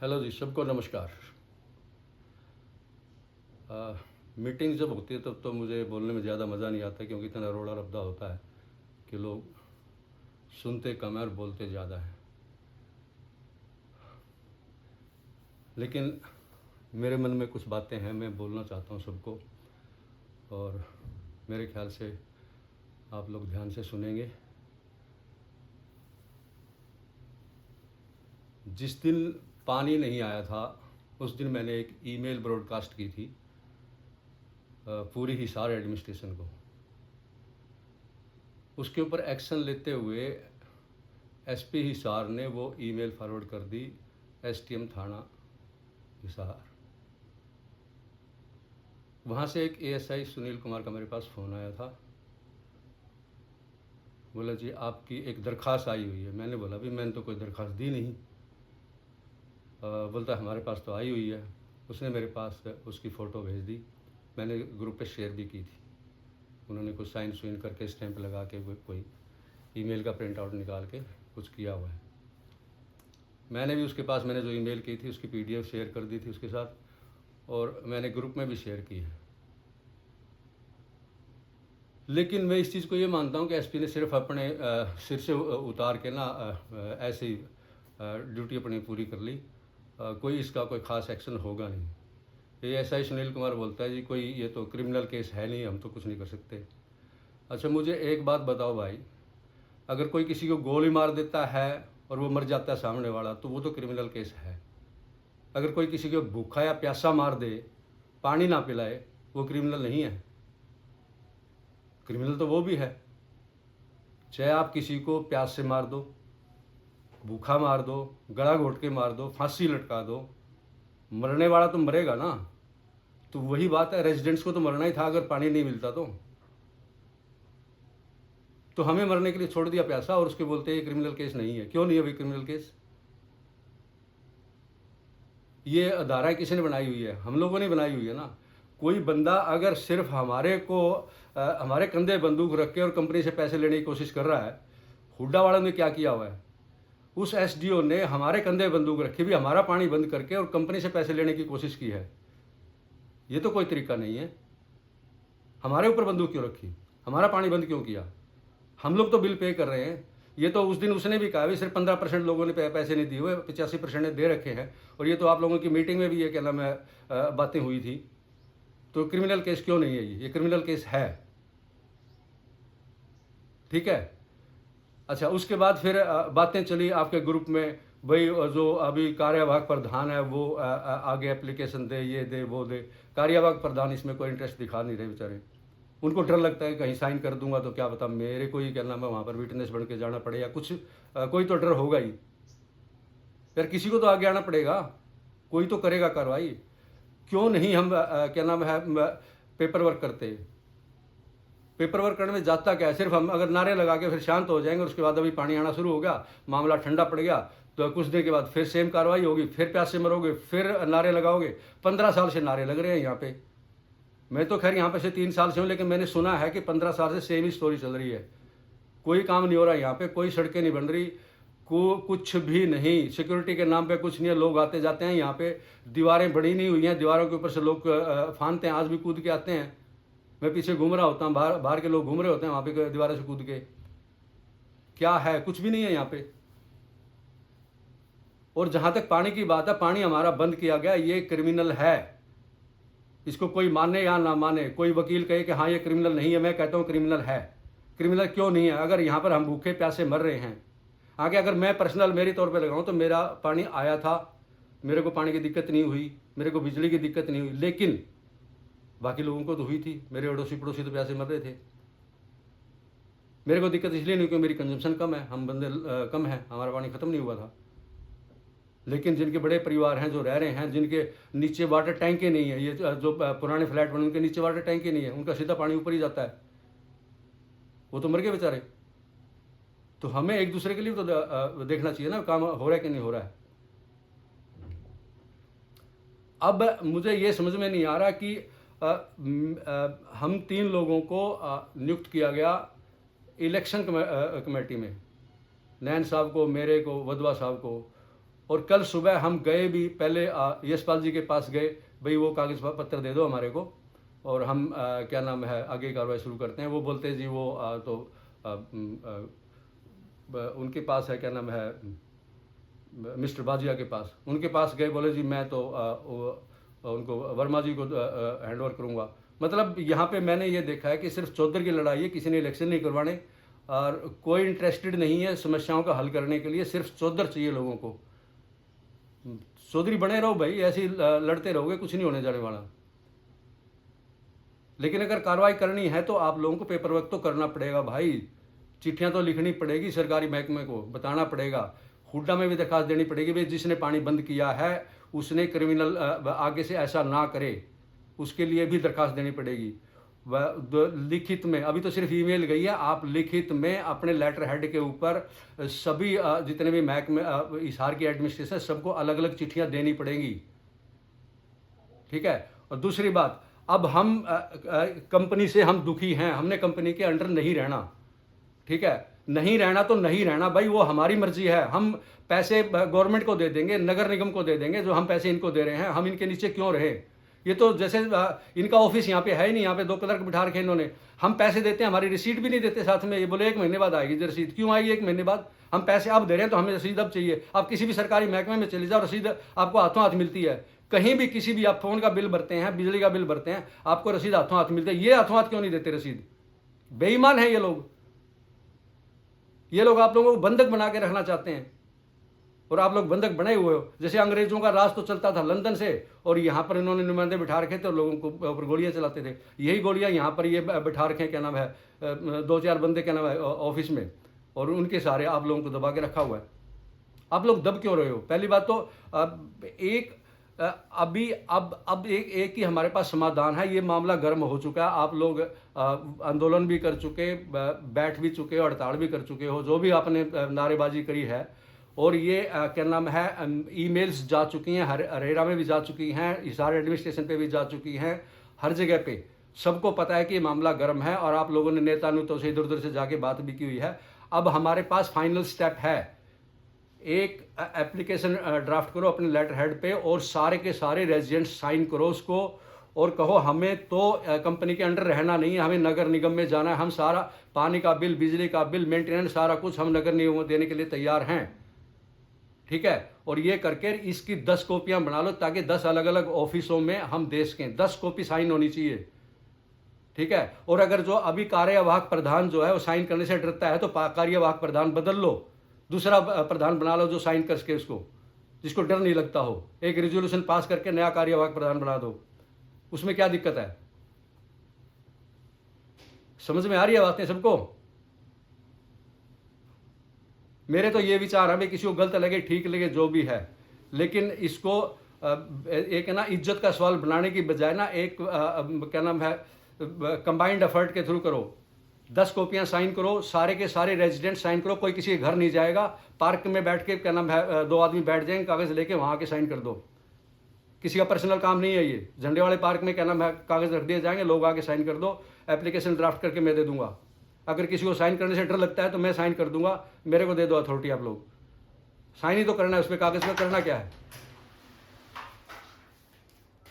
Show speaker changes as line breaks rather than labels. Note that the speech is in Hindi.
हेलो जी, सबको नमस्कार। मीटिंग जब होती है तब तो मुझे बोलने में ज़्यादा मज़ा नहीं आता, क्योंकि इतना रोड़ा रब्दा होता है कि लोग सुनते कम है और बोलते ज़्यादा हैं। लेकिन मेरे मन में कुछ बातें हैं, मैं बोलना चाहता हूँ सबको, और मेरे ख्याल से आप लोग ध्यान से सुनेंगे। जिस दिन पानी नहीं आया था उस दिन मैंने एक ईमेल ब्रॉडकास्ट की थी पूरी हिसार एडमिनिस्ट्रेशन को। उसके ऊपर एक्शन लेते हुए एसपी हिसार ने वो ईमेल फॉरवर्ड कर दी एसटीएम थाना हिसार। वहाँ से एक एएसआई सुनील कुमार का मेरे पास फ़ोन आया था। बोला जी आपकी एक दरख्वास्त आई हुई है। मैंने बोला भी मैंने तो कोई दरख्वास्त दी नहीं। बोलता हमारे पास तो आई हुई है। उसने मेरे पास उसकी फ़ोटो भेज दी, मैंने ग्रुप पे शेयर भी की थी। उन्होंने कुछ साइन सुइन करके स्टैंप लगा के कोई ईमेल का प्रिंट आउट निकाल के कुछ किया हुआ है। मैंने भी उसके पास मैंने जो ईमेल की थी उसकी पीडीएफ शेयर कर दी थी उसके साथ, और मैंने ग्रुप में भी शेयर की है। लेकिन मैं इस चीज़ को ये मानता हूँ कि एसपी ने सिर्फ अपने सिर से उतार के ना ऐसे ही ड्यूटी अपनी पूरी कर ली। कोई इसका कोई ख़ास एक्शन होगा नहीं। ये ऐसा ही सुनील कुमार बोलता है जी कोई ये तो क्रिमिनल केस है नहीं, हम तो कुछ नहीं कर सकते। अच्छा मुझे एक बात बताओ भाई, अगर कोई किसी को गोली मार देता है और वो मर जाता है सामने वाला, तो वो तो क्रिमिनल केस है। अगर कोई किसी को भूखा या प्यासा मार दे, पानी ना पिलाए, वो क्रिमिनल नहीं है। क्रिमिनल तो वो भी है, चाहे आप किसी को प्यास से मार दो, भूखा मार दो, गला घोट के मार दो, फांसी लटका दो, मरने वाला तो मरेगा ना। तो वही बात है, रेजिडेंट्स को तो मरना ही था अगर पानी नहीं मिलता तो हमें मरने के लिए छोड़ दिया प्यासा, और उसके बोलते हैं ये क्रिमिनल केस नहीं है। क्यों नहीं है भाई क्रिमिनल केस? ये धारा किसी ने बनाई हुई है? हम लोगों ने बनाई हुई है ना। कोई बंदा अगर सिर्फ हमारे कंधे बंदूक रख के और कंपनी से पैसे लेने की कोशिश कर रहा है, हुड्डा वालों ने क्या किया हुआ है? उस एसडीओ ने हमारे कंधे बंदूक रखी भी, हमारा पानी बंद करके और कंपनी से पैसे लेने की कोशिश की है। ये तो कोई तरीका नहीं है। हमारे ऊपर बंदूक क्यों रखी? हमारा पानी बंद क्यों किया? हम लोग तो बिल पे कर रहे हैं। ये तो उस दिन उसने भी कहा भी सिर्फ 15% लोगों ने पैसे नहीं दिए हुए, 85% ने दे रखे हैं। और ये तो आप लोगों की मीटिंग में भी ये क्या नाम है बातें हुई थी। तो क्रिमिनल केस क्यों नहीं है? ये क्रिमिनल केस है, ठीक है। अच्छा उसके बाद फिर बातें चली आपके ग्रुप में, भाई जो अभी कार्यवाहक प्रधान है वो आगे एप्लीकेशन दे, ये दे वो दे। कार्यवाहक प्रधान इसमें कोई इंटरेस्ट दिखा नहीं रहे बेचारे। उनको डर लगता है कहीं साइन कर दूंगा तो क्या पता मेरे को ही क्या नाम है वहाँ पर विटनेस बन के जाना पड़े, या कुछ कोई तो डर होगा ही यार। किसी को तो आगे आना पड़ेगा, कोई तो करेगा कार्रवाई। क्यों नहीं हम क्या नाम है पेपर वर्क करते? पेपर वर्क करने में जाता क्या है? सिर्फ हम अगर नारे लगा के फिर शांत हो जाएंगे, उसके बाद अभी पानी आना शुरू हो गया, मामला ठंडा पड़ गया, तो कुछ देर के बाद फिर सेम कार्रवाई होगी, फिर प्यास से मरोगे, फिर नारे लगाओगे। 15 साल से नारे लग रहे हैं यहाँ पे। मैं तो खैर यहाँ पे से 3 साल से हूँ, लेकिन मैंने सुना है कि 15 साल से सेम ही स्टोरी चल रही है। कोई काम नहीं हो रहा यहाँ पे, कोई सड़कें नहीं बन रही, कुछ भी नहीं। सिक्योरिटी के नाम पे कुछ नहीं है। लोग आते जाते हैं यहाँ पे, दीवारें बड़ी नहीं हुई हैं, दीवारों के ऊपर से लोग फानते हैं, आज भी कूद के आते हैं। मैं पीछे घूम रहा होता हूँ, बाहर के लोग घूम रहे होते हैं वहाँ पे दीवारों से कूद के। क्या है? कुछ भी नहीं है यहाँ पे। और जहाँ तक पानी की बात है, पानी हमारा बंद किया गया, ये क्रिमिनल है। इसको कोई माने या ना माने, कोई वकील कहे कि हाँ ये क्रिमिनल नहीं है, मैं कहता हूँ क्रिमिनल है। क्रिमिनल क्यों नहीं है? अगर यहाँ पर हम भूखे प्यासे मर रहे हैं, आगे अगर मैं पर्सनल मेरी तौर पे लगाऊं तो मेरा पानी आया था, मेरे को पानी की दिक्कत नहीं हुई, मेरे को बिजली की दिक्कत नहीं हुई, लेकिन बाकी लोगों को तो हुई थी। मेरे अड़ोसी पड़ोसी तो प्यासे मर रहे थे। मेरे को दिक्कत इसलिए नहीं क्योंकि मेरी कंजम्पशन कम है, हम बंदे कम है, हमारा पानी खत्म नहीं हुआ था। लेकिन जिनके बड़े परिवार हैं, जो रह रहे हैं, जिनके नीचे वाटर टैंक ही नहीं है, ये जो पुराने फ्लैट बने उनके नीचे वाटर टैंक ही नहीं है, उनका सीधा पानी ऊपर ही जाता है, वो तो मर गए बेचारे। तो हमें एक दूसरे के लिए तो देखना चाहिए ना काम हो रहा है कि नहीं हो रहा है। अब मुझे ये समझ में नहीं आ रहा कि हम 3 लोगों को नियुक्त किया गया इलेक्शन कमेटी में, नैन साहब को, मेरे को, वधवा साहब को, और कल सुबह हम गए भी, पहले यशपाल जी के पास गए, भाई वो कागज़ पत्र दे दो हमारे को और हम क्या नाम है आगे कार्रवाई शुरू करते हैं। वो बोलते हैं जी वो उनके पास है, क्या नाम है, मिस्टर बाजिया के पास, उनके पास गए, बोले जी मैं तो उनको वर्मा जी को हैंड ओवर करूँगा। मतलब यहाँ पे मैंने ये देखा है कि सिर्फ चौधर की लड़ाई है, किसी ने इलेक्शन नहीं करवाने और कोई इंटरेस्टेड नहीं है समस्याओं का हल करने के लिए, सिर्फ चौधर चाहिए लोगों को। चौधरी बने रहो भाई, ऐसे ही लड़ते रहोगे, कुछ नहीं होने जाने वाला। लेकिन अगर कार्रवाई करनी है तो आप लोगों को पेपर वर्क तो करना पड़ेगा भाई, चिट्ठियां तो लिखनी पड़ेगी, सरकारी महकमे को बताना पड़ेगा, हुड्डा में भी दरखास्त देनी पड़ेगी, भाई जिसने पानी बंद किया है उसने क्रिमिनल आगे से ऐसा ना करे, उसके लिए भी दरखास्त देनी पड़ेगी। लिखित में, अभी तो सिर्फ ईमेल गई है, आप लिखित में अपने लेटर हेड के ऊपर सभी जितने भी महकमे हिसार की एडमिनिस्ट्रेशन सबको अलग अलग चिट्ठियां देनी पड़ेंगी, ठीक है। और दूसरी बात, अब हम कंपनी से हम दुखी हैं, हमने कंपनी के अंडर नहीं रहना, ठीक है, नहीं रहना तो नहीं रहना भाई, वो हमारी मर्जी है। हम पैसे गवर्नमेंट को दे देंगे, नगर निगम को दे देंगे, जो हम पैसे इनको दे रहे हैं, हम इनके नीचे क्यों रहे। ये तो जैसे इनका ऑफिस यहाँ पे है ही नहीं, यहाँ पे 2 क्लर्क बिठा रखे इन्होंने, हम पैसे देते हैं, हमारी रिसीट भी नहीं देते साथ में, ये बोले 1 महीने बाद आएगी रसीद। क्यों आएगी 1 महीने बाद? हम पैसे अब दे रहे हैं तो हमें रसीद अब चाहिए। आप किसी भी सरकारी महकमे में चले जाओ, रसीद आपको हाथों हाथ मिलती है, कहीं भी किसी भी आप फोन का बिल भरते हैं, बिजली का बिल भरते हैं, आपको रसीद हाथों हाथ मिलती है। ये हाथों हाथ क्यों नहीं देते रसीद? बेईमान है ये लोग, ये लोग आप लोगों को बंधक बना के रखना चाहते हैं और आप लोग बंधक बने हुए हो। जैसे अंग्रेजों का राज तो चलता था लंदन से और यहाँ पर इन्होंने नुमाइंदे बिठा रखे थे और लोगों को ऊपर गोलियां चलाते थे। यही गोलियां यहाँ पर ये बिठा रखे हैं, क्या नाम है, 2-4 बंदे, क्या नाम है, ऑफिस में, और उनके सारे आप लोगों को दबा के रखा हुआ है। आप लोग दब क्यों रहे हो? पहली बात तो एक अभी अब एक ही हमारे पास समाधान है। ये मामला गर्म हो चुका है, आप लोग आंदोलन भी कर चुके, बैठ भी चुके, हड़ताल भी कर चुके हो, जो भी आपने नारेबाजी करी है, और ये क्या नाम है ईमेल्स जा चुकी हैं, हरेरा में भी जा चुकी हैं, हिसार एडमिनिस्ट्रेशन पे भी जा चुकी हैं, हर जगह पे सबको पता है कि ये मामला गर्म है और आप लोगों ने नेतानुतों से इधर उधर से जाके बात भी की हुई है। अब हमारे पास फाइनल स्टेप है, एक एप्लीकेशन ड्राफ्ट करो अपने लेटर हेड पे और सारे के सारे रेजिडेंट्स साइन करो उसको और कहो हमें तो कंपनी के अंडर रहना नहीं है, हमें नगर निगम में जाना है, हम सारा पानी का बिल, बिजली का बिल, मेंटेनेंस, सारा कुछ हम नगर निगम को देने के लिए तैयार हैं, ठीक है। और ये करके इसकी 10 कॉपियां बना लो ताकि 10 अलग अलग ऑफिसों में हम दे सकें, 10 कॉपी साइन होनी चाहिए, ठीक है। और अगर जो अभी कार्यवाहक प्रधान जो है वो साइन करने से डरता है तो कार्यवाहक प्रधान बदल लो, दूसरा प्रधान बना लो जो साइन कर सके उसको, जिसको डर नहीं लगता हो। एक रेजोल्यूशन पास करके नया कार्यवाहक प्रधान बना दो, उसमें क्या दिक्कत है? समझ में आ रही है बातें सबको? मेरे तो ये विचार है, भाई किसी को गलत लगे ठीक लगे जो भी है, लेकिन इसको एक है ना इज्जत का सवाल बनाने की बजाय ना एक क्या नाम है कंबाइंड एफर्ट के थ्रू करो। 10 कॉपियां साइन करो, सारे के सारे रेजिडेंट साइन करो, कोई किसी के घर नहीं जाएगा, पार्क में बैठ के क्या नाम है 2 आदमी बैठ जाएंगे, कागज लेके वहां के साइन कर दो। किसी का पर्सनल काम नहीं है ये, झंडे वाले पार्क में क्या नाम है कागज रख दिए जाएंगे, लोग आके साइन कर दो, एप्लीकेशन ड्राफ्ट करके मैं दे दूंगा। अगर किसी को साइन करने से डर लगता है तो मैं साइन कर दूंगा, मेरे को दे दो अथॉरिटी, आप लोग साइन ही तो करना है, उस पर कागज में करना क्या है।